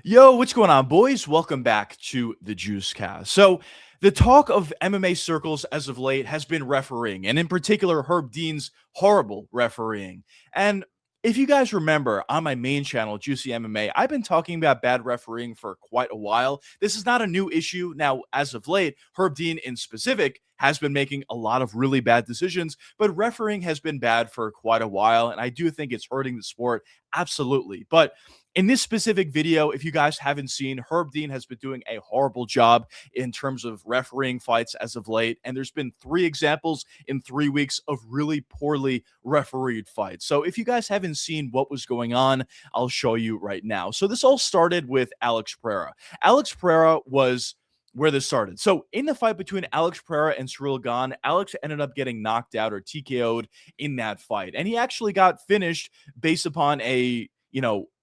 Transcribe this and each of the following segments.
Yo, what's going on, boys? Welcome back to the Juicecast. So, the talk of MMA circles as of late has been refereeing, and in particular, Herb Dean's horrible refereeing. And if you guys remember on my main channel, Juicy MMA, I've been talking about bad refereeing for quite a while. This is not a new issue. Now, as of late, Herb Dean in specific has been making a lot of really bad decisions, but refereeing has been bad for quite a while, and I do think it's hurting the sport, absolutely. But in this specific video, if you guys haven't seen, Herb Dean has been doing a horrible job in terms of refereeing fights as of late. And there's been 3 examples in 3 weeks of really poorly refereed fights. So if you guys haven't seen what was going on, I'll show you right now. So this all started with Alex Pereira. Alex Pereira was where this started. So in the fight between Alex Pereira and Cyril Gane, Alex ended up getting knocked out or TKO'd in that fight. And he actually got finished based upon a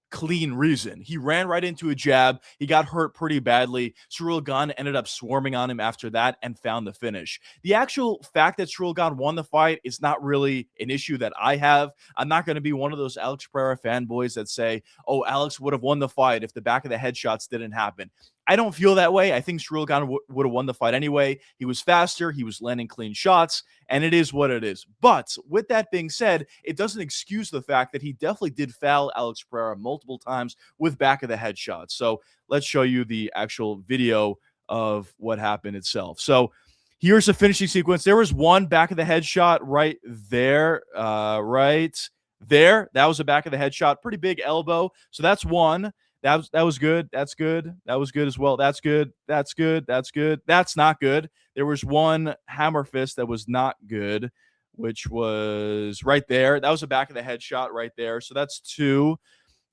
clean reason. He ran right into a jab. He got hurt pretty badly. Cyril Gane ended up swarming on him after that and found the finish. The actual fact that Cyril Gane won the fight is not really an issue that I have. I'm not going to be one of those Alex Pereira fanboys that say, oh, Alex would have won the fight if the back of the head shots didn't happen. I don't feel that way. I think Cyril Gane would have won the fight anyway. He was faster. He was landing clean shots, and it is what it is. But with that being said, it doesn't excuse the fact that he definitely did foul Alex Pereira multiple times with back of the head shots. So let's show you the actual video of what happened itself. So here's the finishing sequence. There was one back of the head shot right there, right there. That was a back of the head shot. Pretty big elbow. So that's one. That was good. That's good. That was good as well. That's good. That's good. That's good. That's not good. There was one hammer fist that was not good, which was right there. That was a back of the head shot right there. So that's two.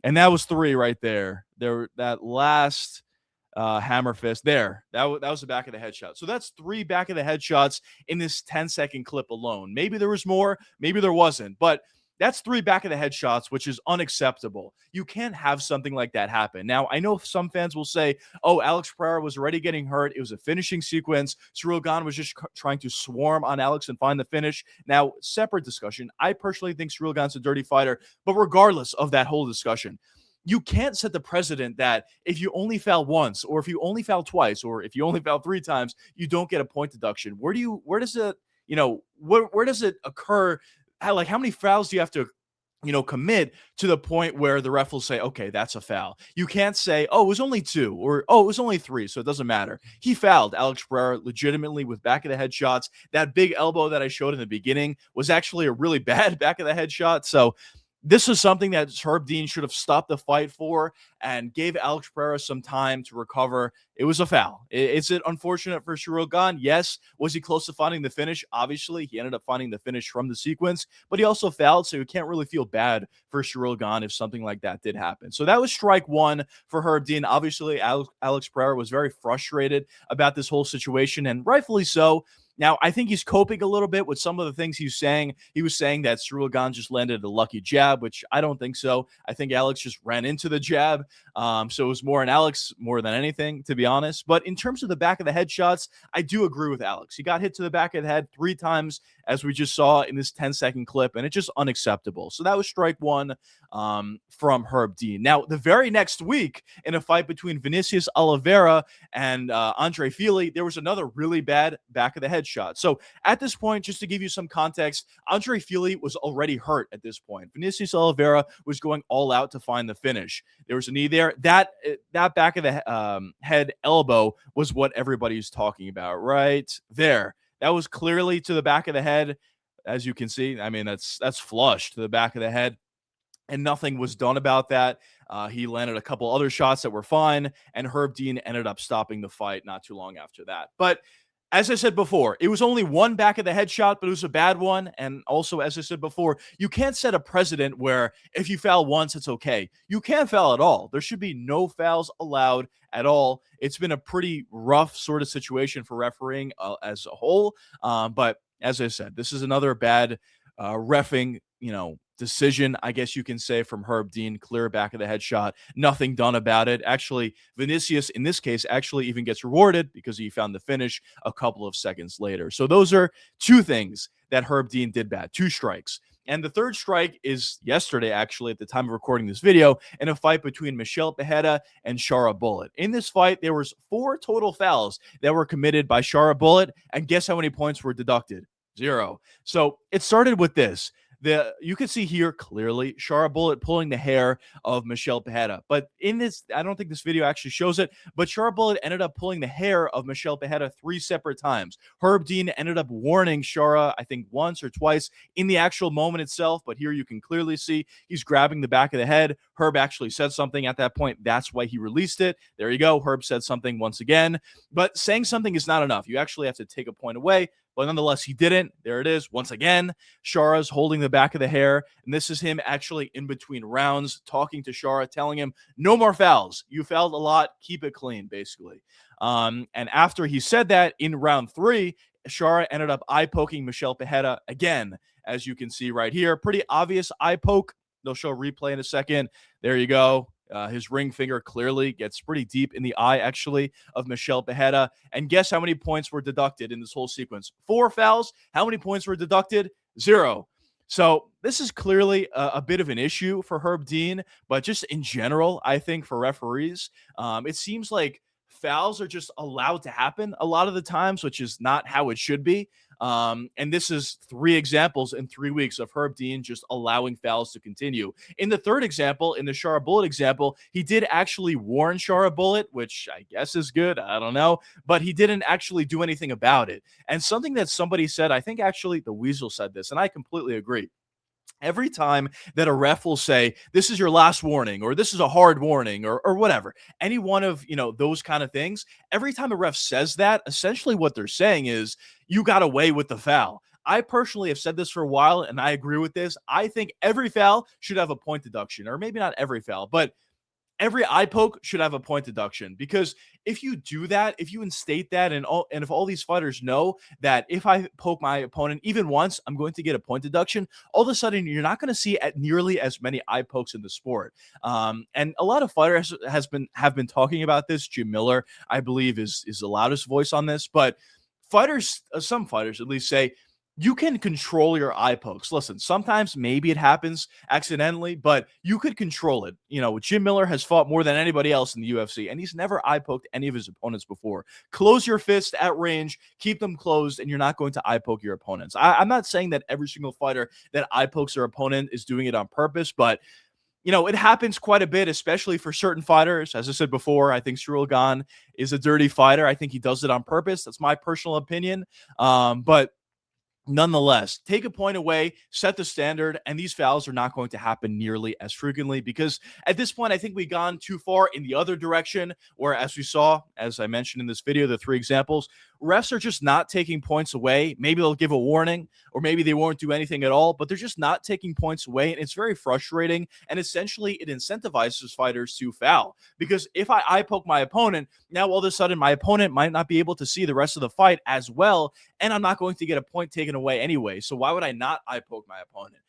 And that was three right there. That last hammer fist there. That was the back of the head shot. So that's three back of the head shots in this 10-second clip alone. Maybe there was more, maybe there wasn't, but that's three back of the head shots, which is unacceptable. You can't have something like that happen. Now, I know some fans will say, oh, Alex Pereira was already getting hurt. It was a finishing sequence. Cyril Gane was just trying to swarm on Alex and find the finish. Now, separate discussion. I personally think Cyril Gane's a dirty fighter, but regardless of that whole discussion, you can't set the precedent that if you only foul once, or if you only foul twice, or if you only foul 3 times, you don't get a point deduction. Where does it occur? How many fouls do you have to commit to the point where the ref will say, okay, that's a foul? You can't say, oh, it was only 2, or oh, it was only 3, so it doesn't matter. He fouled Alex Pereira legitimately with back of the head shots. That big elbow that I showed in the beginning was actually a really bad back of the head shot. So this is something that Herb Dean should have stopped the fight for and gave Alex Pereira some time to recover. It was a foul. Is it unfortunate for Cyril Gane? Yes. Was he close to finding the finish? Obviously, he ended up finding the finish from the sequence, but he also fouled, so you can't really feel bad for Cyril Gane if something like that did happen. So that was strike one for Herb Dean. Obviously, Alex Pereira was very frustrated about this whole situation, and rightfully so. Now, I think he's coping a little bit with some of the things he's saying. He was saying that Cyril Gane just landed a lucky jab, which I don't think so. I think Alex just ran into the jab. So it was more on Alex more than anything, to be honest. But in terms of the back of the head shots, I do agree with Alex. He got hit to the back of the head 3 times, as we just saw in this 10-second clip, and it's just unacceptable. So that was strike one from Herb Dean. Now, the very next week, in a fight between Vinicius Oliveira and Andre Fili, there was another really bad back of the head shot. So at this point, just to give you some context, Andre Fili was already hurt at this point. Vinicius Oliveira was going all out to find the finish. There was a knee there. That back of the head elbow was what everybody's talking about right there. That was clearly to the back of the head. As you can see, I mean, that's flush to the back of the head, and nothing was done about that. He landed a couple other shots that were fine, and Herb Dean ended up stopping the fight not too long after that. But as I said before, it was only one back of the head shot, but it was a bad one. And also, as I said before, you can't set a precedent where if you foul once, it's okay. You can't foul at all. There should be no fouls allowed at all. It's been a pretty rough sort of situation for refereeing as a whole. But as I said, this is another bad reffing, decision, I guess you can say, from Herb Dean. Clear back of the head shot. Nothing done about it. Actually, Vinicius, in this case, actually even gets rewarded because he found the finish a couple of seconds later. So those are 2 things that Herb Dean did bad. 2 strikes. And the third strike is yesterday, actually, at the time of recording this video, in a fight between Michelle Pajeda and Shara Bullet. In this fight, there was 4 total fouls that were committed by Shara Bullet, and guess how many points were deducted? 0. So it started with this. You can see here clearly Shara Bullet pulling the hair of Michelle Pajeda. But in this, I don't think this video actually shows it, but Shara Bullet ended up pulling the hair of Michelle Pajeda 3 separate times. Herb Dean ended up warning Shara, I think once or twice in the actual moment itself, but here you can clearly see he's grabbing the back of the head. Herb actually said something at that point. That's why he released it. There you go. Herb said something once again. But saying something is not enough. You actually have to take a point away. But nonetheless, he didn't. There it is. Once again, Shara's holding the back of the hair. And this is him actually in between rounds talking to Shara, telling him, no more fouls. You fouled a lot. Keep it clean, basically. And after he said that in round 3, Shara ended up eye poking Michelle Pajeda again, as you can see right here. Pretty obvious eye poke. They'll show a replay in a second. There you go. His ring finger clearly gets pretty deep in the eye, actually, of Michelle Pajeda. And guess how many points were deducted in this whole sequence? 4 fouls. How many points were deducted? 0. So this is clearly a bit of an issue for Herb Dean, but just in general, I think for referees, it seems like fouls are just allowed to happen a lot of the times, which is not how it should be. And this is 3 examples in 3 weeks of Herb Dean just allowing fouls to continue. In the third example, in the Shara Bullet example, he did actually warn Shara Bullet, which I guess is good. I don't know, but he didn't actually do anything about it. And something that somebody said, I think actually the Weasel said this, and I completely agree. Every time that a ref will say, this is your last warning, or this is a hard warning, or whatever, any one of, those kind of things, every time a ref says that, essentially what they're saying is, you got away with the foul. I personally have said this for a while, and I agree with this. I think every foul should have a point deduction, or maybe not every foul, but every eye poke should have a point deduction, because if you do that, if you instate that, and if all these fighters know that if I poke my opponent even once, I'm going to get a point deduction, all of a sudden you're not going to see nearly as many eye pokes in the sport. And a lot of fighters have been talking about this. Jim Miller, I believe, is the loudest voice on this, but some fighters at least say, you can control your eye pokes. Listen, sometimes maybe it happens accidentally, but you could control it. Jim Miller has fought more than anybody else in the UFC, and he's never eye poked any of his opponents before. Close your fist at range, keep them closed, and you're not going to eye poke your opponents. I'm not saying that every single fighter that eye pokes their opponent is doing it on purpose, but it happens quite a bit, especially for certain fighters. As I said before, I think Cyril Gane is a dirty fighter. I think he does it on purpose. That's my personal opinion. But nonetheless, take a point away, set the standard, and these fouls are not going to happen nearly as frequently, because at this point, I think we've gone too far in the other direction, where, as we saw, as I mentioned in this video, the 3 examples, refs are just not taking points away. Maybe they'll give a warning, or maybe they won't do anything at all, but they're just not taking points away, and it's very frustrating, and essentially it incentivizes fighters to foul, because if I eye poke my opponent, now all of a sudden my opponent might not be able to see the rest of the fight as well, and I'm not going to get a point taken away anyway. So why would I not eye poke my opponent?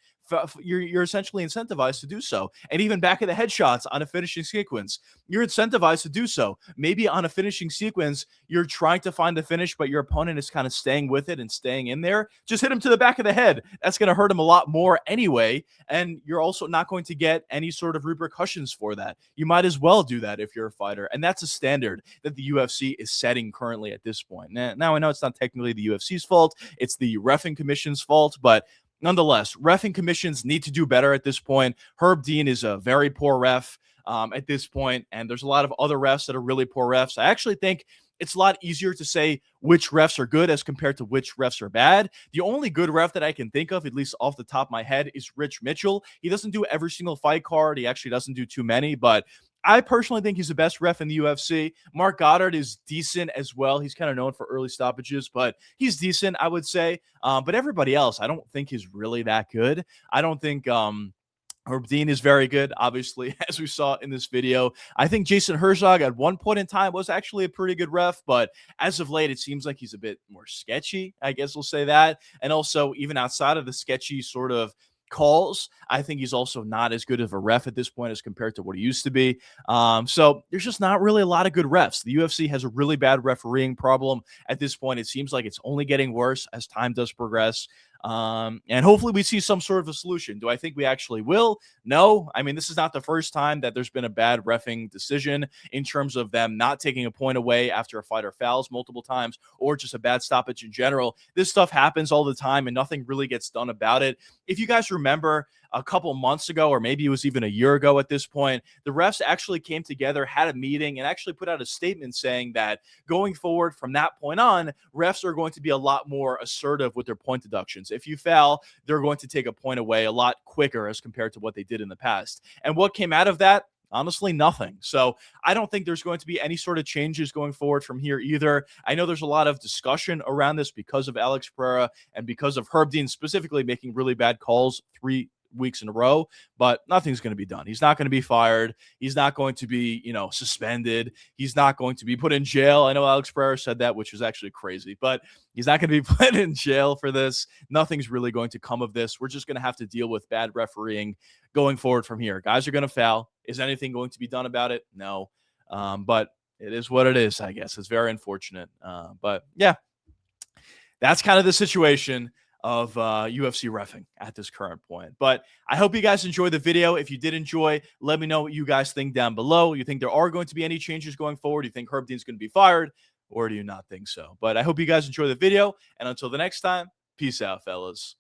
You're essentially incentivized to do so. And even back of the headshots on a finishing sequence, you're incentivized to do so. Maybe on a finishing sequence, you're trying to find the finish, but your opponent is kind of staying with it and staying in there. Just hit him to the back of the head. That's going to hurt him a lot more anyway. And you're also not going to get any sort of repercussions for that. You might as well do that if you're a fighter. And that's a standard that the UFC is setting currently at this point. Now I know it's not technically the UFC's fault. It's the reffing commission's fault, but nonetheless, reffing commissions need to do better at this point. Herb Dean is a very poor ref at this point, and there's a lot of other refs that are really poor refs. I actually think it's a lot easier to say which refs are good as compared to which refs are bad. The only good ref that I can think of, at least off the top of my head, is Rich Mitchell. He doesn't do every single fight card. He actually doesn't do too many, but I personally think he's the best ref in the UFC. Mark Goddard is decent as well. He's kind of known for early stoppages, but he's decent, I would say. But everybody else, I don't think is really that good. I don't think Herb Dean is very good, obviously, as we saw in this video. I think Jason Herzog at one point in time was actually a pretty good ref, but as of late, it seems like he's a bit more sketchy, I guess we'll say that. And also, even outside of the sketchy sort of calls, I think he's also not as good of a ref at this point as compared to what he used to be. So there's just not really a lot of good refs. The UFC has a really bad refereeing problem at this point. It seems like it's only getting worse as time does progress. And hopefully we see some sort of a solution. Do I think we actually will? No. I mean, this is not the first time that there's been a bad reffing decision in terms of them not taking a point away after a fighter fouls multiple times, or just a bad stoppage in general. This stuff happens all the time and nothing really gets done about it. If you guys remember, a couple months ago, or maybe it was even a year ago at this point, the refs actually came together, had a meeting, and actually put out a statement saying that going forward from that point on, refs are going to be a lot more assertive with their point deductions. If you foul, they're going to take a point away a lot quicker as compared to what they did in the past. And what came out of that? Honestly, nothing. So I don't think there's going to be any sort of changes going forward from here either. I know there's a lot of discussion around this because of Alex Pereira and because of Herb Dean specifically making really bad calls 3 weeks in a row, but nothing's going to be done. He's not going to be fired. He's not going to be, suspended. He's not going to be put in jail. I know Alex Pereira said that, which was actually crazy, but he's not going to be put in jail for this. Nothing's really going to come of this. We're just going to have to deal with bad refereeing going forward from here. Guys are going to foul. Is anything going to be done about it? No. But it is what it is, I guess. It's very unfortunate. But yeah, that's kind of the situation of UFC reffing at this current point. But I hope you guys enjoyed the video. If you did enjoy, let me know what you guys think down below. You think there are going to be any changes going forward? Do you think Herb Dean's going to be fired? Or do you not think so? But I hope you guys enjoy the video. And until the next time, peace out, fellas.